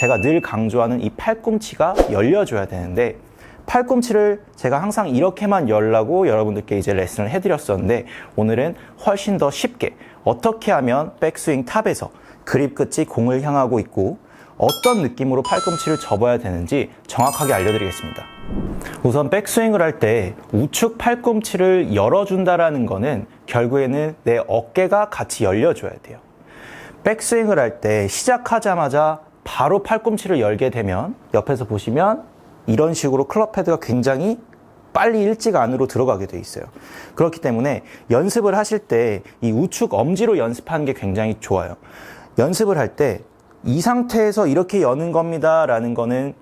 제가 늘 강조하는 이 팔꿈치가 열려줘야 되는데, 팔꿈치를 제가 항상 이렇게만 열라고 여러분들께 이제 레슨을 해드렸었는데, 오늘은 훨씬 더 쉽게 어떻게 하면 백스윙 탑에서 그립 끝이 공을 향하고 있고 어떤 느낌으로 팔꿈치를 접어야 되는지 정확하게 알려드리겠습니다. 우선 백스윙을 할 때 우측 팔꿈치를 열어준다라는 거는 결국에는 내 어깨가 같이 열려줘야 돼요. 백스윙을 할 때 시작하자마자 바로 팔꿈치를 열게 되면 옆에서 보시면 이런 식으로 클럽 헤드가 굉장히 빨리 일찍 안으로 들어가게 돼 있어요. 그렇기 때문에 연습을 하실 때 이 우측 엄지로 연습하는 게 굉장히 좋아요. 연습을 할 때 이 상태에서 이렇게 여는 겁니다 라는 거는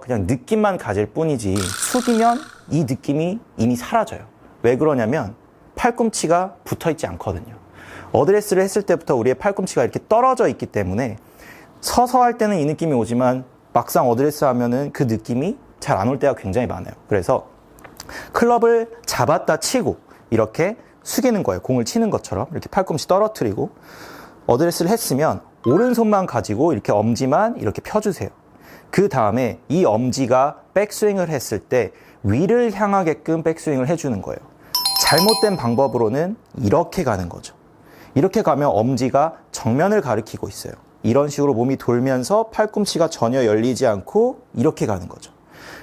그냥 느낌만 가질 뿐이지, 숙이면 이 느낌이 이미 사라져요. 왜 그러냐면 팔꿈치가 붙어 있지 않거든요. 어드레스를 했을 때부터 우리의 팔꿈치가 이렇게 떨어져 있기 때문에 서서 할 때는 이 느낌이 오지만 막상 어드레스 하면은 그 느낌이 잘 안 올 때가 굉장히 많아요. 그래서 클럽을 잡았다 치고 이렇게 숙이는 거예요. 공을 치는 것처럼 이렇게 팔꿈치 떨어뜨리고, 어드레스를 했으면 오른손만 가지고 이렇게 엄지만 이렇게 펴주세요. 그 다음에 이 엄지가 백스윙을 했을 때 위를 향하게끔 백스윙을 해주는 거예요. 잘못된 방법으로는 이렇게 가는 거죠. 이렇게 가면 엄지가 정면을 가리키고 있어요. 이런 식으로 몸이 돌면서 팔꿈치가 전혀 열리지 않고 이렇게 가는 거죠.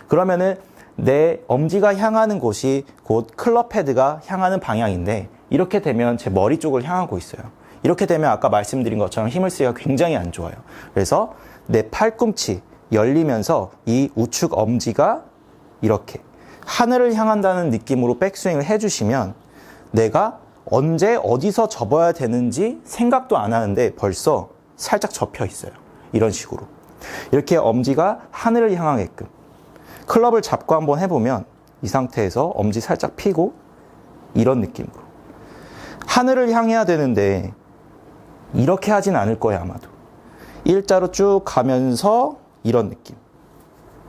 그러면은 내 엄지가 향하는 곳이 곧 클럽 헤드가 향하는 방향인데, 이렇게 되면 제 머리 쪽을 향하고 있어요. 이렇게 되면 아까 말씀드린 것처럼 힘을 쓰기가 굉장히 안 좋아요. 그래서 내 팔꿈치 열리면서 이 우측 엄지가 이렇게 하늘을 향한다는 느낌으로 백스윙을 해주시면 내가 언제 어디서 접어야 되는지 생각도 안 하는데 벌써 살짝 접혀 있어요. 이런 식으로 이렇게 엄지가 하늘을 향하게끔 클럽을 잡고 한번 해보면 이 상태에서 엄지 살짝 펴고 이런 느낌으로 하늘을 향해야 되는데 이렇게 하진 않을 거예요. 아마도 일자로 쭉 가면서 이런 느낌,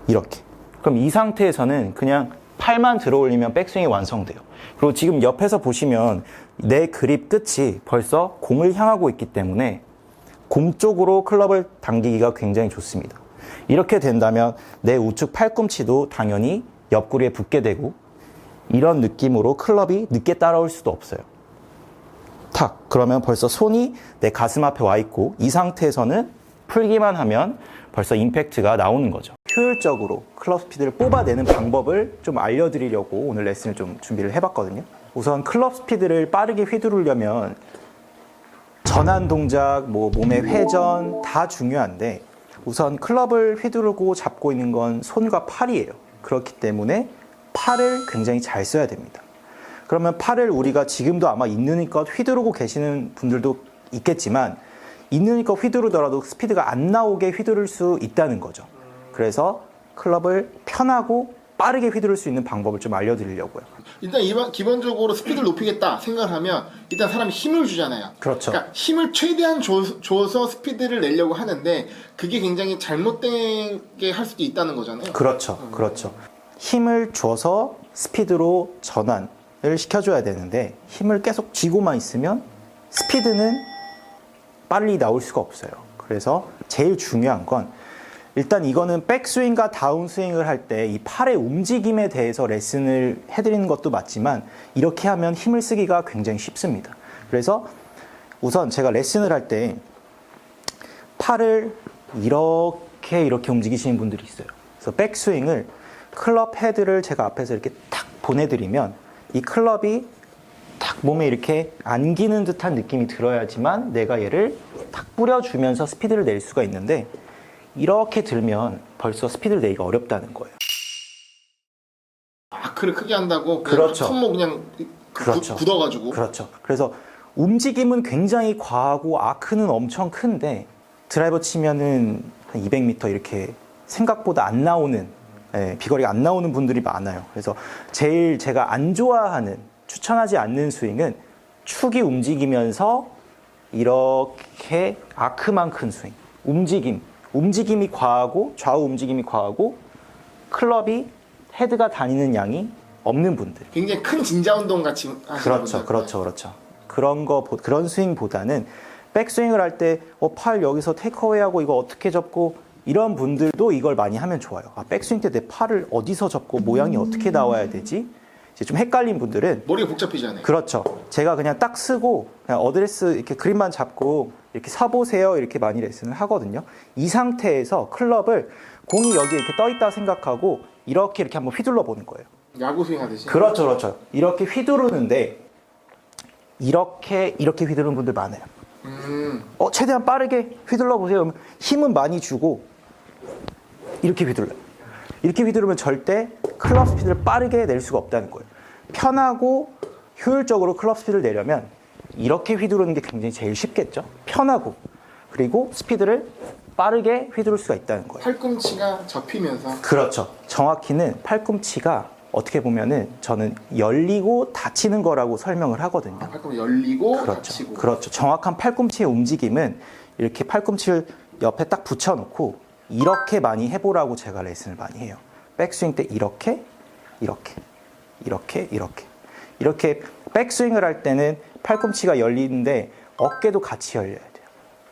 이렇게. 그럼 이 상태에서는 그냥 팔만 들어 올리면 백스윙이 완성돼요. 그리고 지금 옆에서 보시면 내 그립 끝이 벌써 공을 향하고 있기 때문에 공 쪽으로 클럽을 당기기가 굉장히 좋습니다. 이렇게 된다면 내 우측 팔꿈치도 당연히 옆구리에 붙게 되고, 이런 느낌으로 클럽이 늦게 따라올 수도 없어요. 탁! 그러면 벌써 손이 내 가슴 앞에 와 있고, 이 상태에서는 풀기만 하면 벌써 임팩트가 나오는 거죠. 효율적으로 클럽 스피드를 뽑아내는 방법을 좀 알려드리려고 오늘 레슨을 좀 준비를 해봤거든요. 우선 클럽 스피드를 빠르게 휘두르려면 전환 동작, 몸의 회전 다 중요한데, 우선 클럽을 휘두르고 잡고 있는 건 손과 팔이에요. 그렇기 때문에 팔을 굉장히 잘 써야 됩니다. 그러면 팔을 우리가 지금도 아마 있는 힘껏 휘두르고 계시는 분들도 있겠지만, 있는 힘껏 휘두르더라도 스피드가 안 나오게 휘두를 수 있다는 거죠. 그래서 클럽을 편하고 빠르게 휘두를 수 있는 방법을 좀 알려드리려고요. 일단 기본적으로 스피드를 높이겠다 생각을 하면 일단 사람이 힘을 주잖아요. 그렇죠. 그러니까 힘을 최대한 줘서 스피드를 내려고 하는데 그게 굉장히 잘못되게 할 수도 있다는 거잖아요. 그렇죠. 그렇죠. 힘을 줘서 스피드로 전환을 시켜줘야 되는데, 힘을 계속 쥐고만 있으면 스피드는 빨리 나올 수가 없어요. 그래서 제일 중요한 건, 일단 이거는 백스윙과 다운스윙을 할 때 이 팔의 움직임에 대해서 레슨을 해드리는 것도 맞지만, 이렇게 하면 힘을 쓰기가 굉장히 쉽습니다. 그래서 우선 제가 레슨을 할 때 팔을 이렇게 움직이시는 분들이 있어요. 그래서 백스윙을 클럽 헤드를 제가 앞에서 이렇게 탁 보내드리면 이 클럽이 탁 몸에 이렇게 안기는 듯한 느낌이 들어야지만 내가 얘를 탁 뿌려주면서 스피드를 낼 수가 있는데, 이렇게 들면 벌써 스피드를 내기가 어렵다는 거예요. 아크를 크게 한다고? 그렇죠. 손목 그냥 그렇죠. 굳어가지고. 그렇죠. 그래서 움직임은 굉장히 과하고 아크는 엄청 큰데, 드라이버 치면은 한 200m 이렇게 생각보다 안 나오는, 비거리가 안 나오는 분들이 많아요. 그래서 제일 제가 안 좋아하는, 추천하지 않는 스윙은 축이 움직이면서 이렇게 아크만 큰 스윙. 움직임이 과하고, 좌우 움직임이 과하고, 클럽이 헤드가 다니는 양이 없는 분들. 굉장히 큰 진자 운동 같이 하시는 분들. 그렇죠. 그런 스윙보다는 백스윙을 할 때 팔 여기서 테이크어웨이하고 이거 어떻게 접고 이런 분들도 이걸 많이 하면 좋아요. 아, 백스윙 때 내 팔을 어디서 접고 모양이 어떻게 나와야 되지? 이제 좀 헷갈린 분들은 머리가 복잡해지 않아요. 그렇죠. 제가 그냥 딱 쓰고 그냥 어드레스 이렇게 그립만 잡고 이렇게 서보세요 이렇게 많이 레슨을 하거든요. 이 상태에서 클럽을 공이 여기 이렇게 떠 있다 생각하고 이렇게 한번 휘둘러 보는 거예요. 야구 스윙 하듯이. 그렇죠, 그렇죠. 이렇게 휘두르는데 이렇게 휘두르는 분들 많아요. 최대한 빠르게 휘둘러 보세요. 그러면 힘은 많이 주고 이렇게 휘둘러요. 이렇게 휘두르면 절대 클럽 스피드를 빠르게 낼 수가 없다는 거예요. 편하고 효율적으로 클럽 스피드를 내려면 이렇게 휘두르는 게 굉장히 제일 쉽겠죠. 편하고 그리고 스피드를 빠르게 휘두를 수가 있다는 거예요. 팔꿈치가 접히면서. 그렇죠. 정확히는 팔꿈치가 어떻게 보면은 저는 열리고 닫히는 거라고 설명을 하거든요. 팔꿈치 열리고 그렇죠. 닫히고. 그렇죠. 정확한 팔꿈치의 움직임은 이렇게 팔꿈치를 옆에 딱 붙여놓고 이렇게 많이 해보라고 제가 레슨을 많이 해요. 백스윙 때 이렇게 백스윙을 할 때는 팔꿈치가 열리는데 어깨도 같이 열려야 돼요.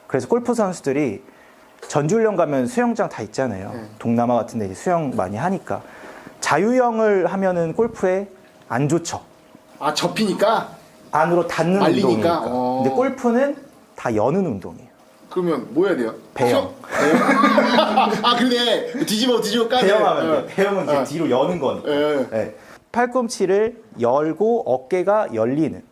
그래서 골프 선수들이 전주훈련 가면 수영장 다 있잖아요. 동남아 같은 데 이제 수영 많이 하니까 자유형을 하면은 골프에 안 좋죠. 아, 접히니까? 안으로 닫는 말리니까? 운동이니까. 근데 골프는 다 여는 운동이에요. 그러면 뭐 해야 돼요? 배영. 아, 그래. 뒤집어 까네. 배영하면 돼요. 배영은 이제 뒤로 여는 거니까. 네. 팔꿈치를 열고 어깨가 열리는.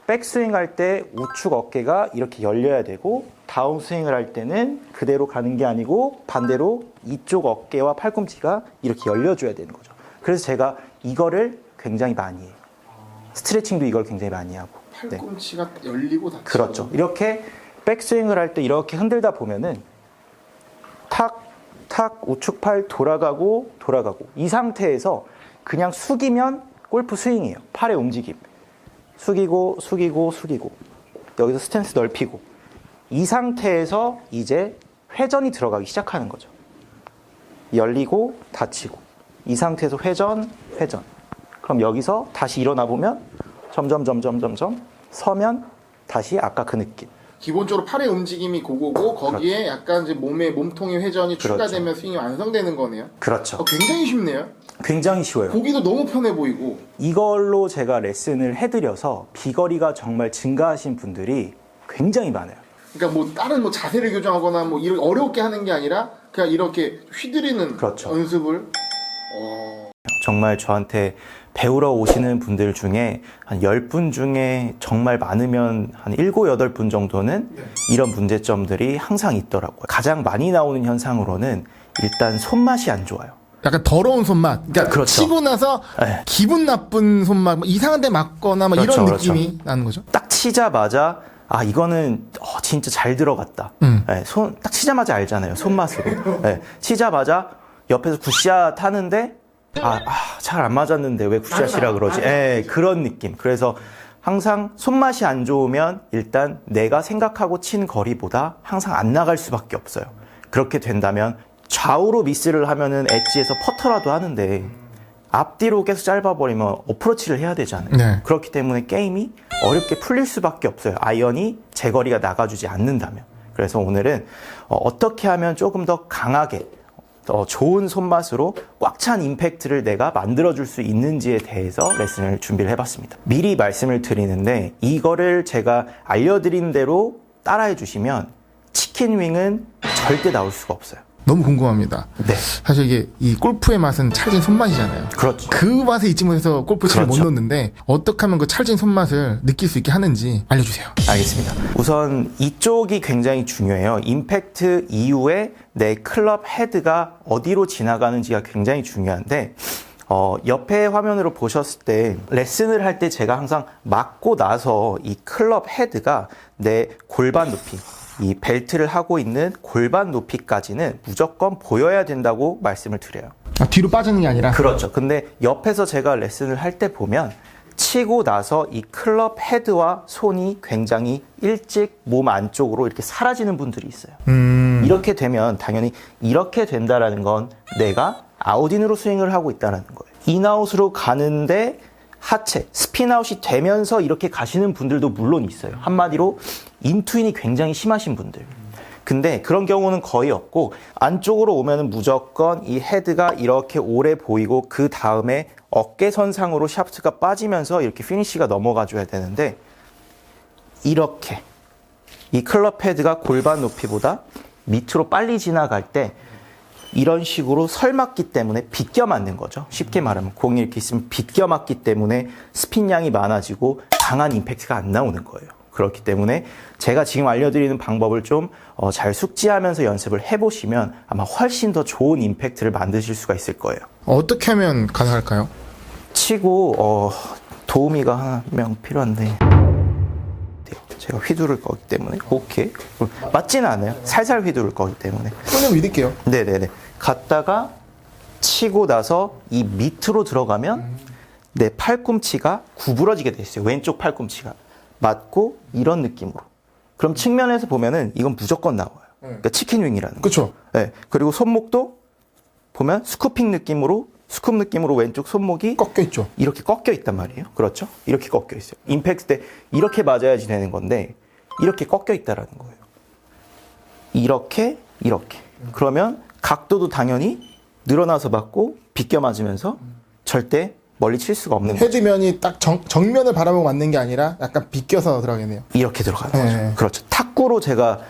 백스윙 할 때 우측 어깨가 이렇게 열려야 되고 다운스윙을 할 때는 그대로 가는 게 아니고 반대로 이쪽 어깨와 팔꿈치가 이렇게 열려줘야 되는 거죠. 그래서 제가 이거를 굉장히 많이 해요. 스트레칭도 이걸 굉장히 많이 하고. 팔꿈치가 열리고 닫히고. 그렇죠. 이렇게 백스윙을 할 때 이렇게 흔들다 보면은 탁 우측 팔 돌아가고 이 상태에서 그냥 숙이면 골프 스윙이에요. 팔의 움직임. 숙이고 여기서 스탠스 넓히고 이 상태에서 이제 회전이 들어가기 시작하는 거죠. 열리고 닫히고 이 상태에서 회전 그럼 여기서 다시 일어나 보면 점점 서면 다시 아까 그 느낌. 기본적으로 팔의 움직임이 그거고 거기에 그렇죠. 약간 이제 몸통의 회전이 그렇죠. 추가되면 스윙이 완성되는 거네요. 그렇죠. 굉장히 쉽네요. 굉장히 쉬워요. 보기도 너무 편해 보이고. 이걸로 제가 레슨을 해드려서 비거리가 정말 증가하신 분들이 굉장히 많아요. 그러니까 뭐 다른 뭐 자세를 교정하거나 뭐 이렇게 어렵게 하는 게 아니라 그냥 이렇게 휘두르는 그렇죠. 연습을. 정말 저한테 배우러 오시는 분들 중에 한 10분 중에 정말 많으면 한 7, 8분 정도는 이런 문제점들이 항상 있더라고요. 가장 많이 나오는 현상으로는 일단 손맛이 안 좋아요. 약간 더러운 손맛. 그러니까 그렇죠. 치고 나서 네. 기분 나쁜 손맛, 뭐 이상한 데 맞거나 뭐 그렇죠, 이런 그렇죠. 느낌이 나는 거죠. 딱 치자마자 아 이거는 진짜 잘 들어갔다. 네, 딱 치자마자 알잖아요. 손맛으로. 네, 치자마자 옆에서 굿샷 하는데 잘 안 맞았는데 왜 굿샷이라 그러지? 그런 느낌. 그래서 항상 손맛이 안 좋으면 일단 내가 생각하고 친 거리보다 항상 안 나갈 수밖에 없어요. 그렇게 된다면 좌우로 미스를 하면은 엣지에서 퍼터라도 하는데 앞뒤로 계속 짧아버리면 어프로치를 해야 되잖아요. 네. 그렇기 때문에 게임이 어렵게 풀릴 수밖에 없어요. 아이언이 제 거리가 나가주지 않는다면. 그래서 오늘은 어떻게 하면 조금 더 강하게 좋은 손맛으로 꽉 찬 임팩트를 내가 만들어줄 수 있는지에 대해서 레슨을 준비를 해봤습니다. 미리 말씀을 드리는데 이거를 제가 알려드린 대로 따라해 주시면 치킨 윙은 절대 나올 수가 없어요. 너무 궁금합니다. 네. 사실 이게 이 골프의 맛은 찰진 손맛이잖아요. 그렇죠. 그 맛에 잊지 못해서 골프 치를 그렇죠. 못 넣는데 어떻게 하면 그 찰진 손맛을 느낄 수 있게 하는지 알려주세요. 알겠습니다. 우선 이쪽이 굉장히 중요해요. 임팩트 이후에 내 클럽 헤드가 어디로 지나가는지가 굉장히 중요한데 옆에 화면으로 보셨을 때 레슨을 할 때 제가 항상 맞고 나서 이 클럽 헤드가 내 골반 높이 이 벨트를 하고 있는 골반 높이까지는 무조건 보여야 된다고 말씀을 드려요. 뒤로 빠지는 게 아니라. 그렇죠. 근데 옆에서 제가 레슨을 할 때 보면 치고 나서 이 클럽 헤드와 손이 굉장히 일찍 몸 안쪽으로 이렇게 사라지는 분들이 있어요. 이렇게 되면 당연히 이렇게 된다라는 건 내가 아웃인으로 스윙을 하고 있다는 거예요. 인아웃으로 가는데 하체, 스핀아웃이 되면서 이렇게 가시는 분들도 물론 있어요. 한마디로 인투인이 굉장히 심하신 분들. 근데 그런 경우는 거의 없고 안쪽으로 오면은 무조건 이 헤드가 이렇게 오래 보이고 그 다음에 어깨선상으로 샤프트가 빠지면서 이렇게 피니쉬가 넘어가줘야 되는데 이렇게 이 클럽 헤드가 골반 높이보다 밑으로 빨리 지나갈 때 이런 식으로 설맞기 때문에 비껴 맞는 거죠. 쉽게 말하면 공이 이렇게 있으면 비껴 맞기 때문에 스핀량이 많아지고 강한 임팩트가 안 나오는 거예요. 그렇기 때문에 제가 지금 알려드리는 방법을 좀 잘 숙지하면서 연습을 해보시면 아마 훨씬 더 좋은 임팩트를 만드실 수가 있을 거예요. 어떻게 하면 가능할까요? 치고 도우미가 한 명 필요한데 제가 휘두를 거기 때문에 오케이 맞지는 않아요. 살살 휘두를 거기 때문에 손을 믿을게요. 네네네 갔다가 치고 나서 이 밑으로 들어가면 내 팔꿈치가 구부러지게 돼 있어요. 왼쪽 팔꿈치가 맞고 이런 느낌으로. 그럼 측면에서 보면은 이건 무조건 나와요. 그러니까 치킨 윙이라는 거. 그렇죠. 네. 그리고 손목도 보면 스쿠핑 느낌으로 스쿱 느낌으로 왼쪽 손목이 꺾여 있죠. 이렇게 꺾여 있단 말이에요. 그렇죠? 이렇게 꺾여 있어요. 임팩트 때 이렇게 맞아야지 되는 건데 이렇게 꺾여 있다라는 거예요. 이렇게 그러면 각도도 당연히 늘어나서 맞고 비껴 맞으면서 절대 멀리 칠 수가 없는 거죠. 헤드면이 딱 정면을 바라보고 맞는 게 아니라 약간 비껴서 들어가겠네요. 이렇게 들어가는 거죠. 네. 그렇죠. 탁구로 제가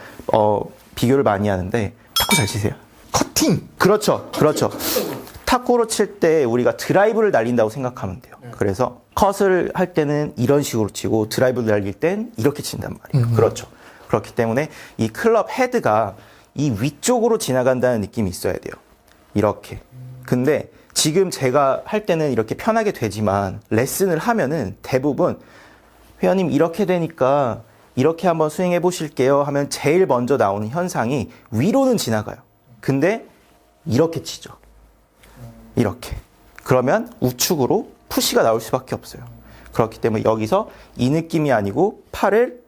비교를 많이 하는데 탁구 잘 치세요? 커팅. 그렇죠. 탁구로 칠 때 우리가 드라이브를 날린다고 생각하면 돼요. 그래서 컷을 할 때는 이런 식으로 치고 드라이브를 날릴 땐 이렇게 친단 말이에요. 그렇죠. 그렇기 때문에 이 클럽 헤드가 이 위쪽으로 지나간다는 느낌이 있어야 돼요. 이렇게. 근데 지금 제가 할 때는 이렇게 편하게 되지만 레슨을 하면은 대부분 회원님 이렇게 되니까 이렇게 한번 스윙해 보실게요 하면 제일 먼저 나오는 현상이 위로는 지나가요. 근데 이렇게 치죠. 이렇게. 그러면 우측으로 푸시가 나올 수밖에 없어요. 그렇기 때문에 여기서 이 느낌이 아니고 팔을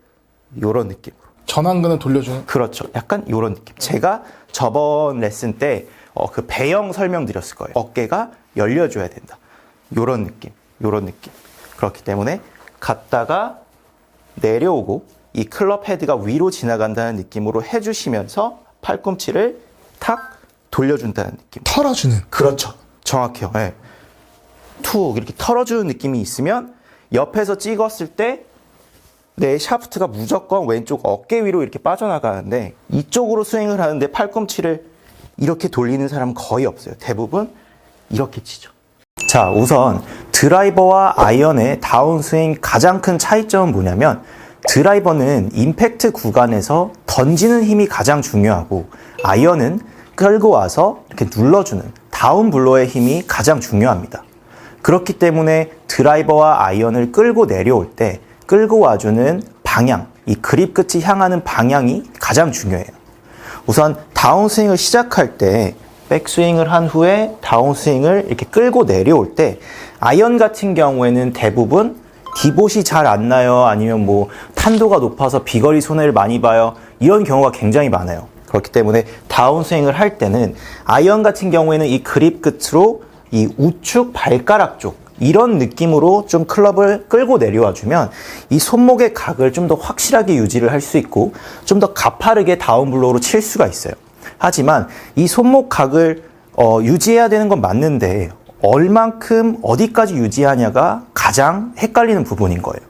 요런 느낌으로. 전완근을 돌려주는. 그렇죠. 약간 요런 느낌. 제가 저번 레슨 때 그 배영 설명드렸을 거예요. 어깨가 열려줘야 된다. 요런 느낌. 그렇기 때문에 갔다가 내려오고 이 클럽 헤드가 위로 지나간다는 느낌으로 해주시면서 팔꿈치를 탁 돌려준다는 느낌. 털어주는. 그렇죠. 정확해요. 네. 툭 이렇게 털어주는 느낌이 있으면 옆에서 찍었을 때 내 샤프트가 무조건 왼쪽 어깨 위로 이렇게 빠져나가는데 이쪽으로 스윙을 하는데 팔꿈치를 이렇게 돌리는 사람은 거의 없어요. 대부분 이렇게 치죠. 자, 우선 드라이버와 아이언의 다운스윙 가장 큰 차이점은 뭐냐면 드라이버는 임팩트 구간에서 던지는 힘이 가장 중요하고 아이언은 끌고 와서 이렇게 눌러주는 다운 블로의 힘이 가장 중요합니다. 그렇기 때문에 드라이버와 아이언을 끌고 내려올 때 끌고 와주는 방향, 이 그립 끝이 향하는 방향이 가장 중요해요. 우선 다운스윙을 시작할 때 백스윙을 한 후에 다운스윙을 이렇게 끌고 내려올 때 아이언 같은 경우에는 대부분 디봇이 잘 안 나요. 아니면 뭐 탄도가 높아서 비거리 손해를 많이 봐요. 이런 경우가 굉장히 많아요. 그렇기 때문에 다운스윙을 할 때는 아이언 같은 경우에는 이 그립 끝으로 이 우측 발가락 쪽 이런 느낌으로 좀 클럽을 끌고 내려와 주면 이 손목의 각을 좀 더 확실하게 유지를 할 수 있고 좀 더 가파르게 다운블로우로 칠 수가 있어요. 하지만 이 손목 각을 유지해야 되는 건 맞는데 얼만큼 어디까지 유지하냐가 가장 헷갈리는 부분인 거예요.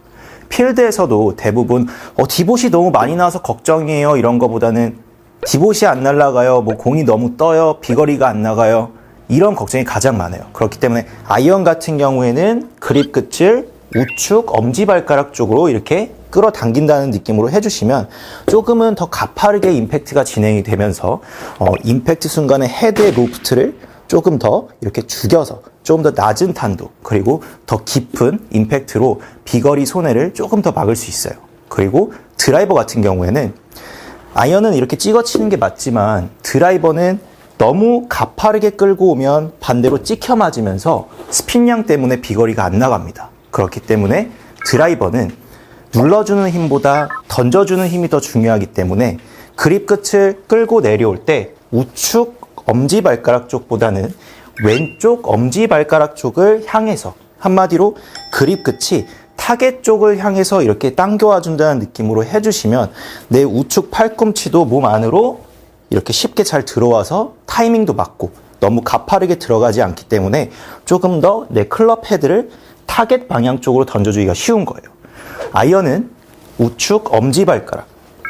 필드에서도 대부분 디봇이 너무 많이 나와서 걱정이에요 이런 거보다는 디봇이 안 날아가요, 뭐 공이 너무 떠요, 비거리가 안 나가요, 이런 걱정이 가장 많아요. 그렇기 때문에 아이언 같은 경우에는 그립 끝을 우측 엄지발가락 쪽으로 이렇게 끌어당긴다는 느낌으로 해주시면 조금은 더 가파르게 임팩트가 진행이 되면서 임팩트 순간에 헤드의 로프트를 조금 더 이렇게 죽여서 조금 더 낮은 탄도 그리고 더 깊은 임팩트로 비거리 손해를 조금 더 막을 수 있어요. 그리고 드라이버 같은 경우에는 아이언은 이렇게 찍어치는 게 맞지만 드라이버는 너무 가파르게 끌고 오면 반대로 찍혀 맞으면서 스핀량 때문에 비거리가 안 나갑니다. 그렇기 때문에 드라이버는 눌러주는 힘보다 던져주는 힘이 더 중요하기 때문에 그립 끝을 끌고 내려올 때 우측 엄지발가락 쪽보다는 왼쪽 엄지발가락 쪽을 향해서 한마디로 그립 끝이 타겟 쪽을 향해서 이렇게 당겨와 준다는 느낌으로 해주시면 내 우측 팔꿈치도 몸 안으로 이렇게 쉽게 잘 들어와서 타이밍도 맞고 너무 가파르게 들어가지 않기 때문에 조금 더 내 클럽 헤드를 타겟 방향 쪽으로 던져주기가 쉬운 거예요. 아이언은 우측 엄지발가락,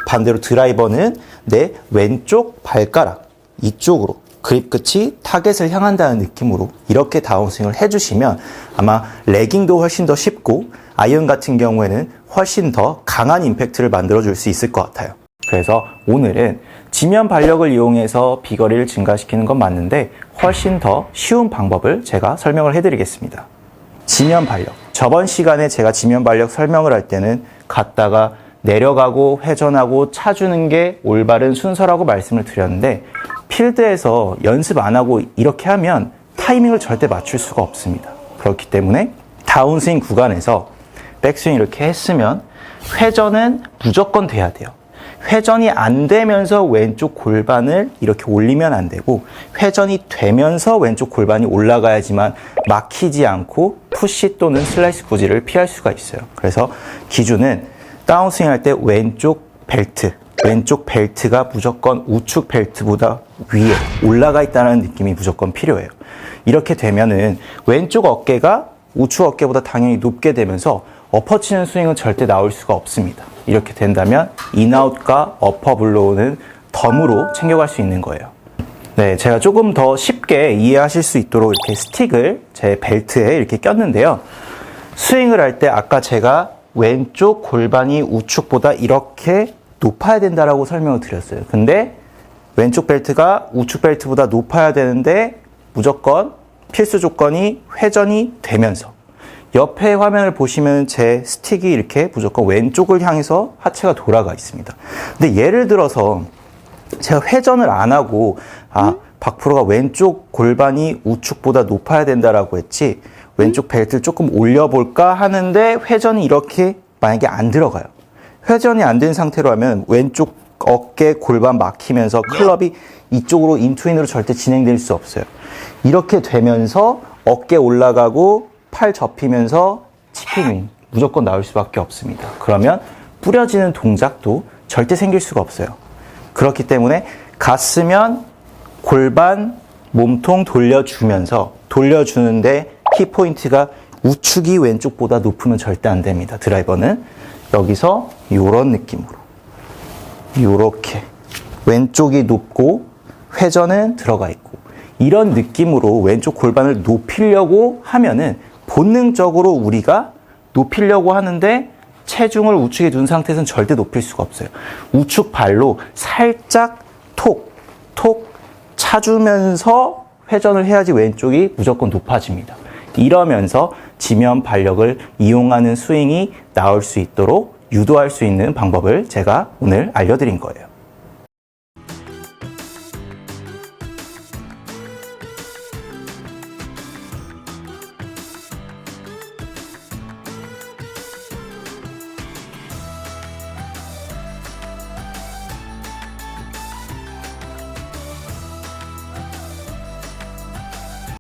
반대로 드라이버는 내 왼쪽 발가락 이쪽으로 그립 끝이 타겟을 향한다는 느낌으로 이렇게 다운스윙을 해주시면 아마 레깅도 훨씬 더 쉽고 아이언 같은 경우에는 훨씬 더 강한 임팩트를 만들어줄 수 있을 것 같아요. 그래서 오늘은 지면 발력을 이용해서 비거리를 증가시키는 건 맞는데 훨씬 더 쉬운 방법을 제가 설명을 해드리겠습니다. 지면 발력. 저번 시간에 제가 지면 발력 설명을 할 때는 갔다가 내려가고 회전하고 차주는 게 올바른 순서라고 말씀을 드렸는데 필드에서 연습 안 하고 이렇게 하면 타이밍을 절대 맞출 수가 없습니다. 그렇기 때문에 다운스윙 구간에서 백스윙 이렇게 했으면 회전은 무조건 돼야 돼요. 회전이 안 되면서 왼쪽 골반을 이렇게 올리면 안 되고 회전이 되면서 왼쪽 골반이 올라가야지만 막히지 않고 푸시 또는 슬라이스 구질을 피할 수가 있어요. 그래서 기준은 다운스윙 할 때 왼쪽 벨트가 무조건 우측 벨트보다 위에 올라가 있다는 느낌이 무조건 필요해요. 이렇게 되면은 왼쪽 어깨가 우측 어깨보다 당연히 높게 되면서 엎어 치는 스윙은 절대 나올 수가 없습니다. 이렇게 된다면 인아웃과 어퍼 블로우는 덤으로 챙겨갈 수 있는 거예요. 네, 제가 조금 더 쉽게 이해하실 수 있도록 이렇게 스틱을 제 벨트에 이렇게 꼈는데요. 스윙을 할 때 아까 제가 왼쪽 골반이 우측보다 이렇게 높아야 된다라고 설명을 드렸어요. 근데 왼쪽 벨트가 우측 벨트보다 높아야 되는데 무조건 필수 조건이 회전이 되면서 옆에 화면을 보시면 제 스틱이 이렇게 무조건 왼쪽을 향해서 하체가 돌아가 있습니다. 근데 예를 들어서 제가 회전을 안 하고 박프로가 왼쪽 골반이 우측보다 높아야 된다라고 했지 왼쪽 벨트를 조금 올려볼까 하는데 회전이 이렇게 만약에 안 들어가요. 회전이 안 된 상태로 하면 왼쪽 어깨 골반 막히면서 클럽이 이쪽으로 인투인으로 절대 진행될 수 없어요. 이렇게 되면서 어깨 올라가고 팔 접히면서 치킨윙 무조건 나올 수밖에 없습니다. 그러면 뿌려지는 동작도 절대 생길 수가 없어요. 그렇기 때문에 갔으면 골반, 몸통 돌려주는데 키포인트가 우측이 왼쪽보다 높으면 절대 안 됩니다. 드라이버는 여기서 이런 느낌으로 이렇게 왼쪽이 높고 회전은 들어가 있고 이런 느낌으로 왼쪽 골반을 높이려고 하면은 본능적으로 우리가 높이려고 하는데 체중을 우측에 둔 상태에서는 절대 높일 수가 없어요. 우측 발로 살짝 톡 차주면서 회전을 해야지 왼쪽이 무조건 높아집니다. 이러면서 지면 발력을 이용하는 스윙이 나올 수 있도록 유도할 수 있는 방법을 제가 오늘 알려드린 거예요.